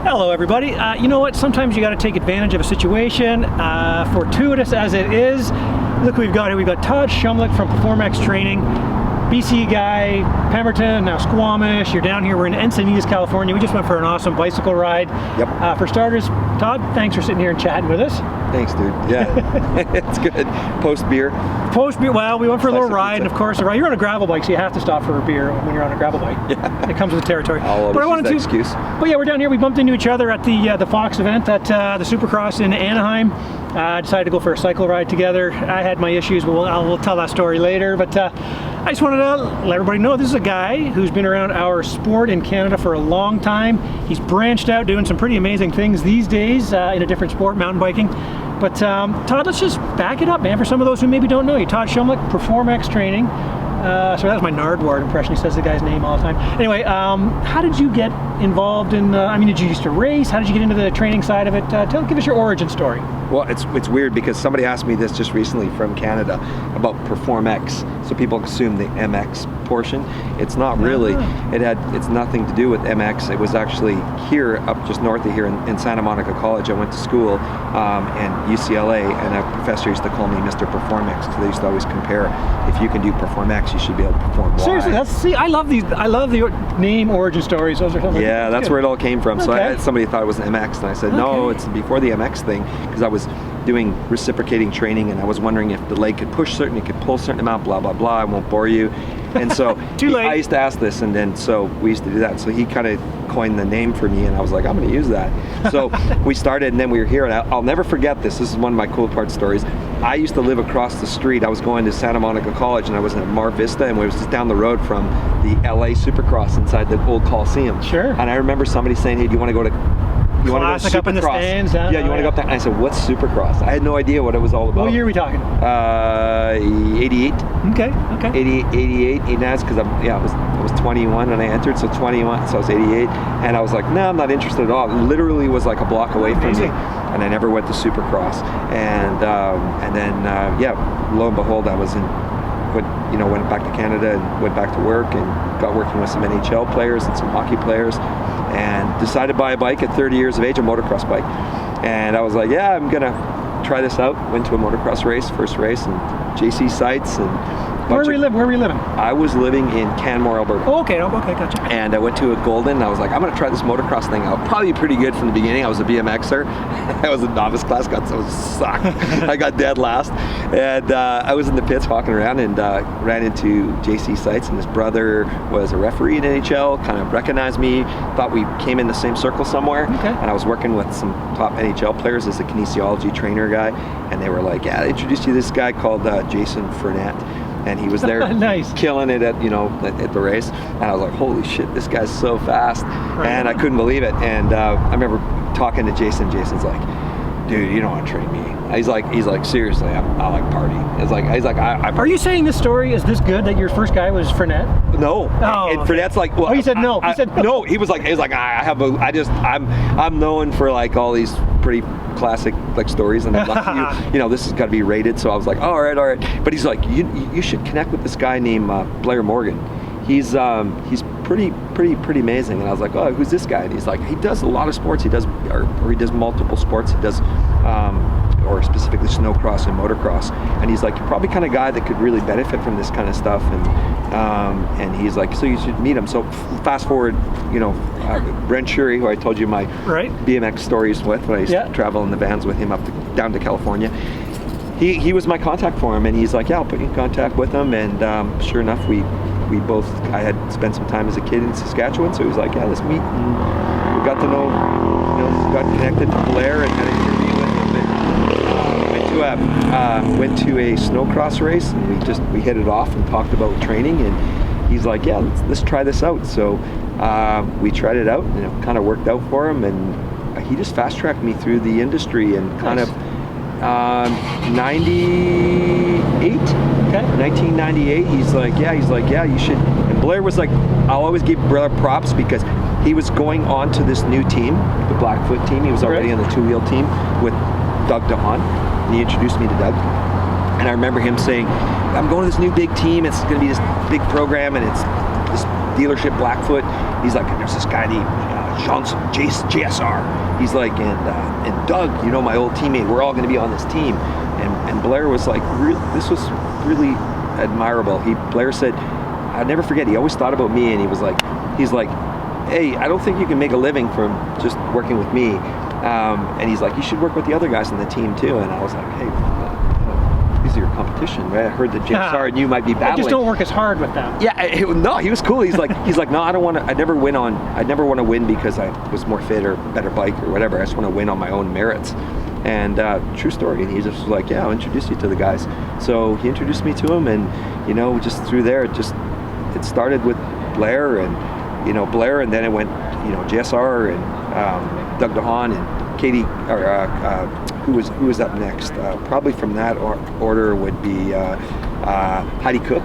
Hello everybody. You know what, sometimes you got to take advantage of a situation, fortuitous as it is. Look who we've got here. We've got Todd Schumlick from Performx Training, BC guy, Pemberton, now Squamish. You're down here, we're in Encinitas, California. We just went for an awesome bicycle ride. Yep. For starters, Todd, thanks for sitting here and chatting with us. Thanks, dude. Yeah, it's good. Post beer. Well, we went for a little ride, and of course, you're on a gravel bike, so you have to stop for a beer when you're on a gravel bike. Yeah. It comes with the territory. I'll always use that excuse. But yeah, we're down here. We bumped into each other at the Fox event at the Supercross in Anaheim. Decided to go for a cycle ride together. I had my issues, but we'll tell that story later. But I just wanted to let everybody know this is a guy who's been around our sport in Canada for a long time. He's branched out doing some pretty amazing things these days in a different sport, mountain biking. But Todd, let's just back it up, man, for some of those who maybe don't know you. Todd Schumlick, Performx Training. So that was my Nardward impression. He says the guy's name all the time. Anyway, how did you get involved in, did you used to race? How did you get into the training side of it? Give us your origin story. Well, it's weird because somebody asked me this just recently from Canada about Performx. So people assume the MX portion. It's not really. It's nothing to do with MX. It was actually here, up just north of here in Santa Monica College. I went to school and UCLA, and a professor used to call me Mr. Performx because they used to always compare, if you can do Performx, you should be able to perform Y. Seriously, I love these. I love the name origin stories. Those are something. Yeah, that's where it all came from. Okay. So somebody thought it was an MX, and I said, no, it's before the MX thing, because I was doing reciprocating training, and I was wondering if the leg could push certain, it could pull a certain amount, blah, blah, blah. I won't bore you. And so I used to ask this, and then so we used to do that. So he kind of coined the name for me, and I was like, I'm going to use that. So we started, and then we were here, and I'll never forget this. This is one of my cool part stories. I used to live across the street. I was going to Santa Monica College, and I was in Mar Vista, and we was just down the road from the LA Supercross inside the old Coliseum. Sure. And I remember somebody saying, hey, do you want to go to Classic up in the stands. Yeah, you want to go up there? And I said, what's Supercross? I had no idea what it was all about. What year are we talking? 88. Okay. 88, because I was 21 when I entered, so 21, so I was 88, and I was like, no, I'm not interested at all. It literally was like a block away from me, and I never went to Supercross, and then lo and behold, I was went back to Canada and went back to work and got working with some NHL players and some hockey players, and decided to buy a bike at 30 years of age, a motocross bike. And I was like, yeah, I'm gonna try this out. Went to a motocross race, first race, and JC Sites. And where were you living? I was living in Canmore, Alberta. Oh, okay, gotcha. And I went to a Golden, and I was like, I'm gonna try this motocross thing out. Probably pretty good from the beginning. I was a BMXer. I was a novice class, so sucked. I got dead last. And I was in the pits walking around, and ran into JC Sites, and his brother was a referee in NHL, kind of recognized me, thought we came in the same circle somewhere. Okay. And I was working with some top NHL players as a kinesiology trainer guy, and they were like, yeah, I introduced you to this guy called Jason Fournette. And he was there nice. killing it at the race, and I was like, holy shit, this guy's so fast. Right. And I couldn't believe it. And I remember talking to Jason. Jason's like, dude, you don't want to train me. He's like seriously, I like party. He's like I Are you saying this story is this good that your first guy was Fournette? No. Oh, and Fournette's like, well, he said no. He said no. He was like I'm known for like all these pretty classic like stories, and I'm like, this has got to be rated. So I was like, oh, all right. But he's like, you should connect with this guy named Blair Morgan. He's pretty amazing. And I was like, oh, who's this guy? And he's like, he does a lot of sports. He does multiple sports. He does or specifically snowcross and motocross. And he's like, you're probably kind of guy that could really benefit from this kind of stuff. And he's like, so you should meet him. So fast forward, Brent Shuri, who I told you my BMX stories with, when I used to travel in the vans with him down to California. He was my contact for him, and he's like, yeah, I'll put you in contact with him. And sure enough, I had spent some time as a kid in Saskatchewan, so he was like, yeah, let's meet. And we got to know, got connected to Blair and had an interview with him. And went to a snowcross race, and we hit it off and talked about training. And he's like, yeah, let's try this out. So we tried it out, and it kind of worked out for him. And he just fast tracked me through the industry, and kind of 1998, he's like, yeah, you should. And Blair was like, I'll always give Blair props because he was going on to this new team, the Blackfoot team. He was already on the two-wheel team with Doug DeHaan, and he introduced me to Doug. And I remember him saying, I'm going to this new big team, it's going to be this big program, and it's this dealership Blackfoot. He's like, there's this guy named JSR. He's like, and Doug, you know, my old teammate, we're all going to be on this team. And Blair was like, this was really admirable. Blair said, I'd never forget, he always thought about me, and he's like, hey, I don't think you can make a living from just working with me. And he's like, you should work with the other guys on the team too. And I was like, hey, these are your competition, right? I heard that JSR and you might be battling. I just don't work as hard with them. Yeah, no, he was cool. He's like, no, I don't want to. I'd never want to win because I was more fit or better bike or whatever. I just want to win on my own merits. And true story. And he just was like, yeah, I'll introduce you to the guys. So he introduced me to him, and you know, just through there, it started with Blair, and then it went, you know, JSR and Doug DeHaan and Katie, or who was up next? Probably from that order would be Heidi Cook.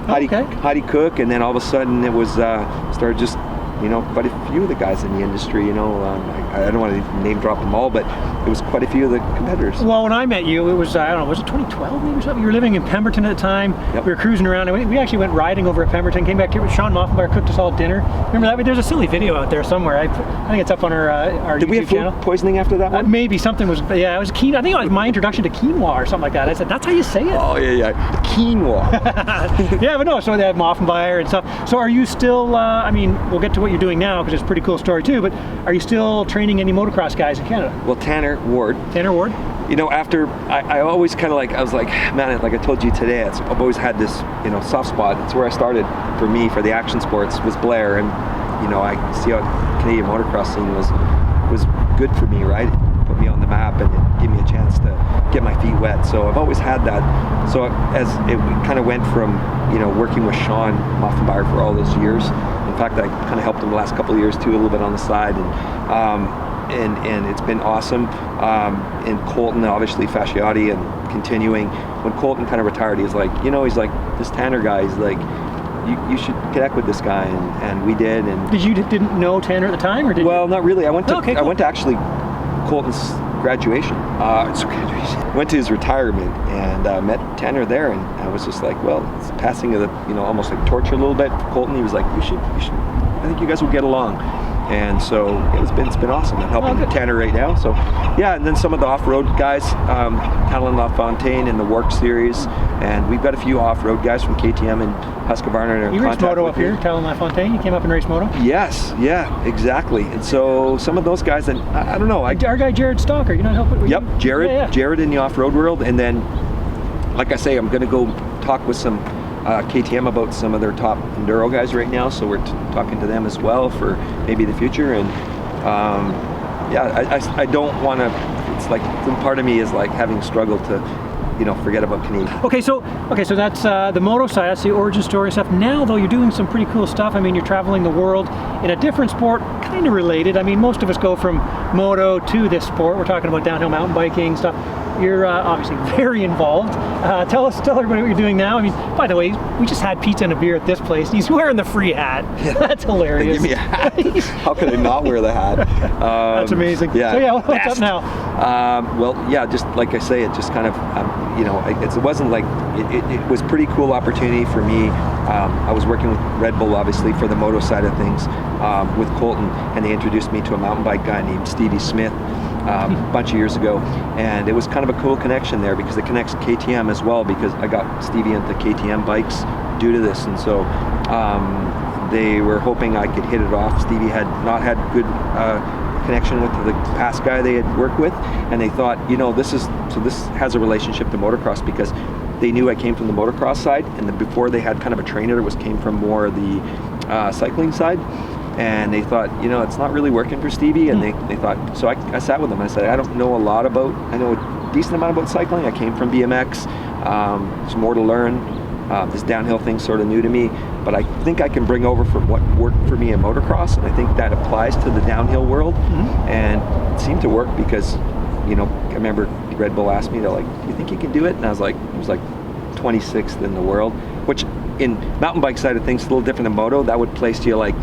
Heidi Cook, and then all of a sudden it was started just, you know, quite a few of the guys in the industry. You know, I don't want to name drop them all, but it was quite a few of the competitors. Well, when I met you, it was, I don't know, was it 2012 maybe or something? You were living in Pemberton at the time. Yep. We were cruising around, and we actually went riding over at Pemberton, came back here with Sean Moffenbauer, cooked us all dinner. Remember that? There's a silly video out there somewhere. I think it's up on our Did YouTube we have channel. food poisoning after that one? Maybe something was, yeah, it was quinoa. I think it was my introduction to quinoa or something like that. I said, that's how you say it? Oh, yeah. Quinoa. Yeah, but no, so they had Moffenbauer and stuff. So are you still, I mean, we'll get to what you're doing now because it's a pretty cool story too, but are you still training any motocross guys in Canada? Well, Tanner Ward. You know, after I always kind of like, I was like, man, like I told you today, I've always had this, you know, soft spot. It's where I started for me, for the action sports, was Blair. And, you know, I see how Canadian motocross scene was good for me, right? It put me on the map and it gave me a chance to get my feet wet. So I've always had that. So as it kind of went from, you know, working with Sean Moffenbauer for all those years. In fact, I kind of helped him the last couple of years too, a little bit on the side. And it's been awesome. And Colton, obviously, Fasciotti, and continuing. When Colton kind of retired, he's like, this Tanner guy, he's like, you should connect with this guy, and we did. And didn't know Tanner at the time, or did you? Well, not really. I went to cool. I went to actually Colton's graduation. Went to his retirement and met Tanner there, and I was just like, well, it's passing of the, you know, almost like torch a little bit. Colton, he was like, you should. I think you guys will get along. And so it's been awesome. I'm helping Tanner right now. So yeah, and then some of the off-road guys, Talon LaFontaine in the Work Series, and we've got a few off-road guys from KTM and Husqvarna. You raced moto up here, Talon LaFontaine. You came up and raced moto. Yes, yeah, exactly. And so some of those guys, and I don't know. Our guy Jared Stalker, you know, helping. Yep, Jared. Yeah. Jared in the off-road world, and then, like I say, I'm going to go talk with some KTM about some of their top enduro guys right now, so we're talking to them as well for maybe the future. And I don't want to, it's like some part of me is like having struggled to, you know, forget about Canadian. Okay, so that's the moto side, that's the origin story stuff. Now though, you're doing some pretty cool stuff. I mean, you're traveling the world in a different sport, kind of related. I mean, most of us go from moto to this sport. We're talking about downhill mountain biking stuff. You're obviously very involved. Tell everybody what you're doing now. I mean, by the way, we just had pizza and a beer at this place. He's wearing the free hat. That's hilarious. Give me a hat. How could I not wear the hat? That's amazing. Yeah. So yeah, what's up now? Well, yeah, just like I say, it just kind of, you know, it wasn't like, it was pretty cool opportunity for me. I was working with Red Bull, obviously, for the moto side of things, with Colton, and they introduced me to a mountain bike guy named Stevie Smith. A bunch of years ago, and it was kind of a cool connection there because it connects KTM as well, because I got Stevie into KTM bikes due to this, and so they were hoping I could hit it off. Stevie had not had good connection with the past guy they had worked with, and they thought, you know, this has a relationship to motocross, because they knew I came from the motocross side, and before they had kind of a trainer that came from more the cycling side. And they thought, you know, it's not really working for Stevie, and they thought, so I sat with them and I said, I don't know a lot about, I know a decent amount about cycling. I came from BMX, there's more to learn. This downhill thing's sort of new to me, but I think I can bring over from what worked for me in motocross, and I think that applies to the downhill world. And it seemed to work because, you know, I remember Red Bull asked me, they're like, do you think you can do it? And I was like, it was like 26th in the world, which in mountain bike side of things, a little different than moto. That would place you like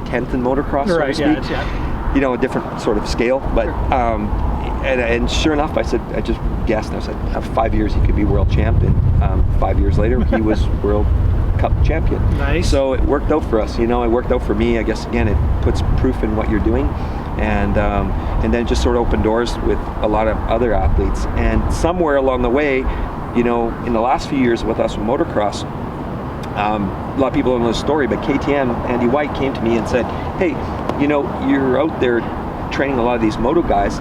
10th in motocross, so to speak. Yeah. You know, a different sort of scale. But and sure enough, I just guessed. I said, 5 years he could be world champ, and 5 years later he was World Cup champion. Nice. So it worked out for us. You know, it worked out for me. I guess again, it puts proof in what you're doing, and then just sort of opened doors with a lot of other athletes. And somewhere along the way, you know, in the last few years with us with motocross, a lot of people don't know the story, but KTM, Andy White, came to me and said, hey, you know, you're out there training a lot of these moto guys.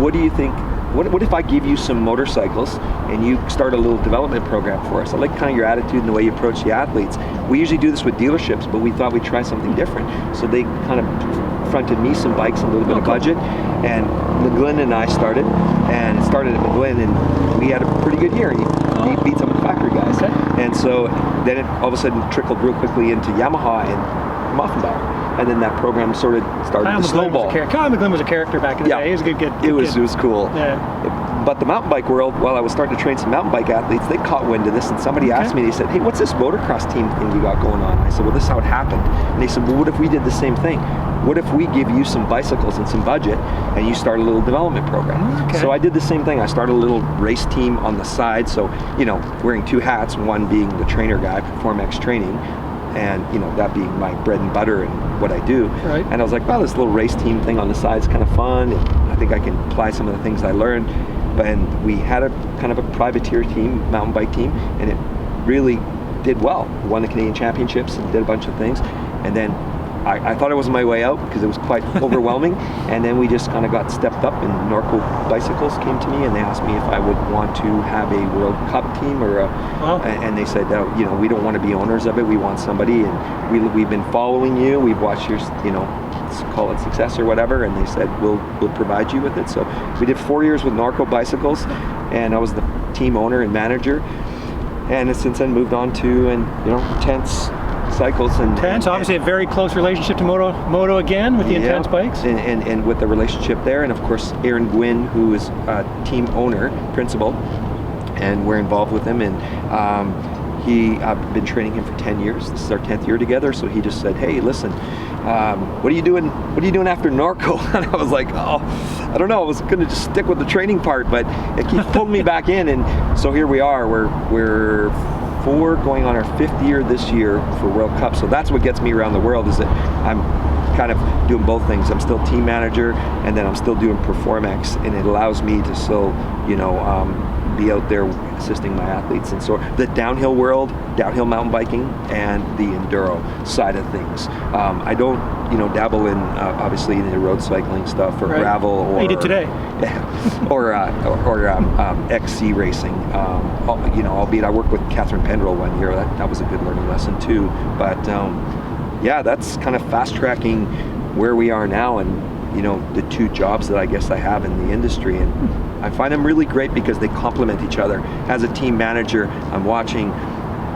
What do you think? What if I give you some motorcycles and you start a little development program for us? I like kind of your attitude and the way you approach the athletes. We usually do this with dealerships, but we thought we'd try something different. So they kind of fronted me some bikes, a little bit of budget, and McGlynn and I started, and it started at McGlynn, and we had a pretty good year. He beat some of the factory guys. Okay. And so then it all of a sudden trickled real quickly into Yamaha and Moffenbauer. And then that program sort of started to snowball. Kyle McGlynn was a character back in the day. He was a good kid. It was cool. Yeah. But the mountain bike world, while I was starting to train some mountain bike athletes, they caught wind of this, and somebody asked me, they said, hey, what's this motocross team thing you got going on? I said, well, this is how it happened. And they said, well, what if we did the same thing? What if we give you some bicycles and some budget, and you start a little development program? Okay. So I did the same thing. I started a little race team on the side, so, you know, wearing two hats, one being the trainer guy, Performex Training, and, you know, that being my bread and butter and what I do. Right. And I was like, well, this little race team thing on the side is kind of fun, and I think I can apply some of the things I learned. And we had a kind of a privateer team, mountain bike team, and it really did well. Won the Canadian Championships and did a bunch of things. And then I thought it was my way out because it was quite overwhelming. And then we just kind of got stepped up, and Norco Bicycles came to me and they asked me if I would want to have a World Cup team or and they said, you know, we don't want to be owners of it. We want somebody, and we've been following you. We've watched your, you know, call it success or whatever, and they said we'll provide you with it. So we did 4 years with Norco Bicycles, and I was the team owner and manager, and since then moved on to, and you know, Intense Cycles and obviously a very close relationship to moto again with the Intense bikes, and with the relationship there, and of course Aaron Gwynn, who is team owner principal, and we're involved with him, and I've been training him for 10 years. This is our 10th year together. So he just said, hey, listen, what are you doing after Norco? And I was like, oh, I don't know. I was going to just stick with the training part, but it keeps pulling me back in. And so here we are. We're going on our 5th year this year for World Cup. So that's what gets me around the world, is that I'm kind of doing both things. I'm still team manager, and then I'm still doing Performex, and it allows me to still, you know, be out there assisting my athletes. And so the downhill world, downhill mountain biking, and the enduro side of things. I don't, you know, dabble in obviously in the road cycling stuff or gravel, or you did today, or XC racing. You know, albeit I worked with Catherine Pendrell one year. That was a good learning lesson too. But yeah, that's kind of fast tracking where we are now, and you know, the two jobs that I guess I have in the industry, and I find them really great because they complement each other. As a team manager, I'm watching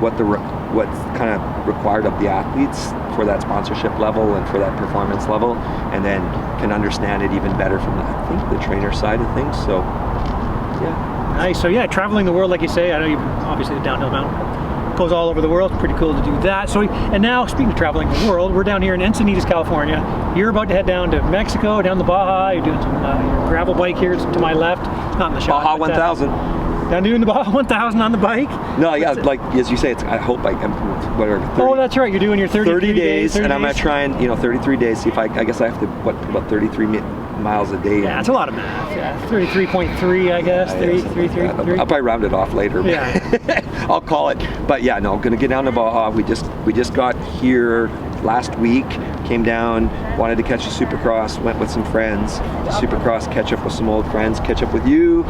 what's kind of required of the athletes for that sponsorship level and for that performance level, and then can understand it even better from I think the trainer side of things. So yeah. Nice. So yeah, traveling the world, like you say. I know you obviously the downhill mountain goes all over the world. It's pretty cool to do that. So, and now speaking of traveling the world, we're down here in Encinitas, California. You're about to head down to Mexico, down the Baja. You're doing some your gravel bike here to my left, not in the shot. Baja 1000. Down doing the Baja 1000 on the bike. No, yeah, like as you say, it's. I hope I'm whatever. 30, oh, that's right. You're doing your 30 days, and I'm gonna try and 33 days. See if I guess I have to put about 33 miles a day. Yeah, that's a lot of math. Yeah, 33.3, I guess. 33. I'll probably round it off later. Yeah. I'll call it. But yeah, no, I'm gonna get down to Baja. We just got here last week. Came down, wanted to catch a Supercross. Went with some friends. Supercross, catch up with some old friends. Catch up with you.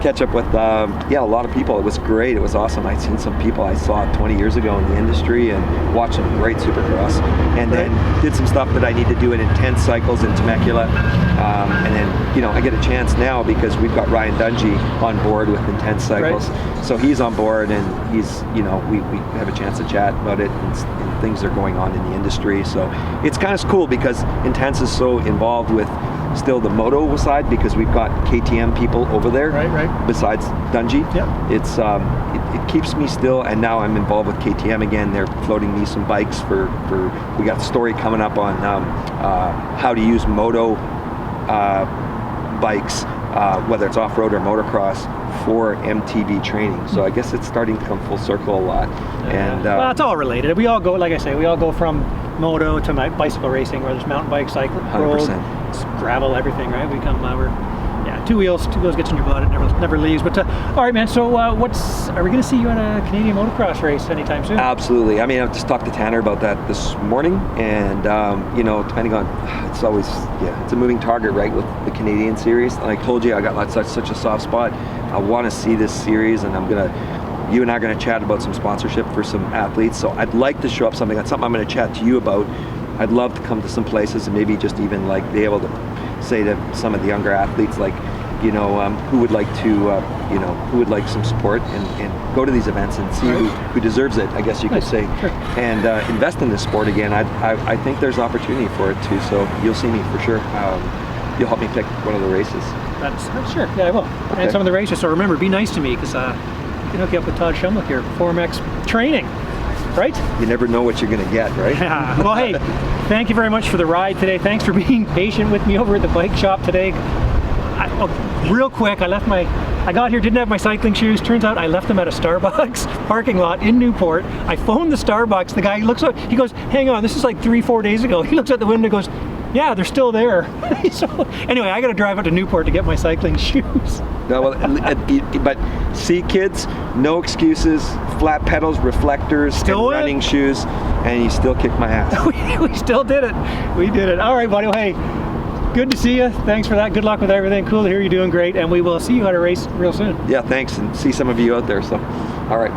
Catch up with a lot of people. It was great. It was awesome. I'd seen some people I saw 20 years ago in the industry and watched some great Supercross. And then did some stuff that I need to do in Intense Cycles in Temecula. And then, I get a chance now because we've got Ryan Dungey on board with Intense Cycles. Right. So he's on board, and he's, we have a chance to chat about it, and things are going on in the industry. So it's kind of cool because Intense is so involved with still the moto side, because we've got KTM people over there. Right. Besides Dungey. Yep. It's it keeps me still, and now I'm involved with KTM again. They're floating me some bikes for we got a story coming up on how to use moto bikes, whether it's off-road or motocross, for MTB training. So I guess it's starting to come full circle a lot. And well, it's all related. We all go, like I say, we all go from moto to my bicycle racing, where there's mountain bike, cycle, road, 100%. gravel, everything, right? We come, two wheels gets in your blood, it never leaves. But all right, man. So are we going to see you at a Canadian motocross race anytime soon? Absolutely. I mean, I've just talked to Tanner about that this morning, and depending on, it's always, it's a moving target, right, with the Canadian series. And I told you, I got such a soft spot. I want to see this series, and you and I are going to chat about some sponsorship for some athletes. So I'd like to show up something. That's something I'm going to chat to you about. I'd love to come to some places and maybe just even like be able to say to some of the younger athletes, like, who would like to, who would like some support, and go to these events and see who deserves it, I guess you could say, sure. and invest in this sport again. I think there's opportunity for it too. So you'll see me for sure. You'll help me pick one of the races. That's sure. Yeah, I will. Okay. And some of the races. So remember, be nice to me, because I can hook you up with Todd Schumlick here, Perform-X Training. Right? You never know what you're going to get, right? Yeah. Well, hey, thank you very much for the ride today. Thanks for being patient with me over at the bike shop today. Real quick, I got here, didn't have my cycling shoes. Turns out I left them at a Starbucks parking lot in Newport. I phoned the Starbucks. The guy looks up, he goes, hang on, this is like 3-4 days ago. He looks out the window and goes, yeah, they're still there. So anyway, I got to drive out to Newport to get my cycling shoes. No, well, but see, kids, no excuses. Flat pedals, reflectors, Still and running shoes, and you still kicked my ass. We still did it. We did it. All right, buddy. Well, hey, good to see you. Thanks for that. Good luck with everything. Cool to hear you're doing great, and we will see you at a race real soon. Yeah, thanks, and see some of you out there. So, all right.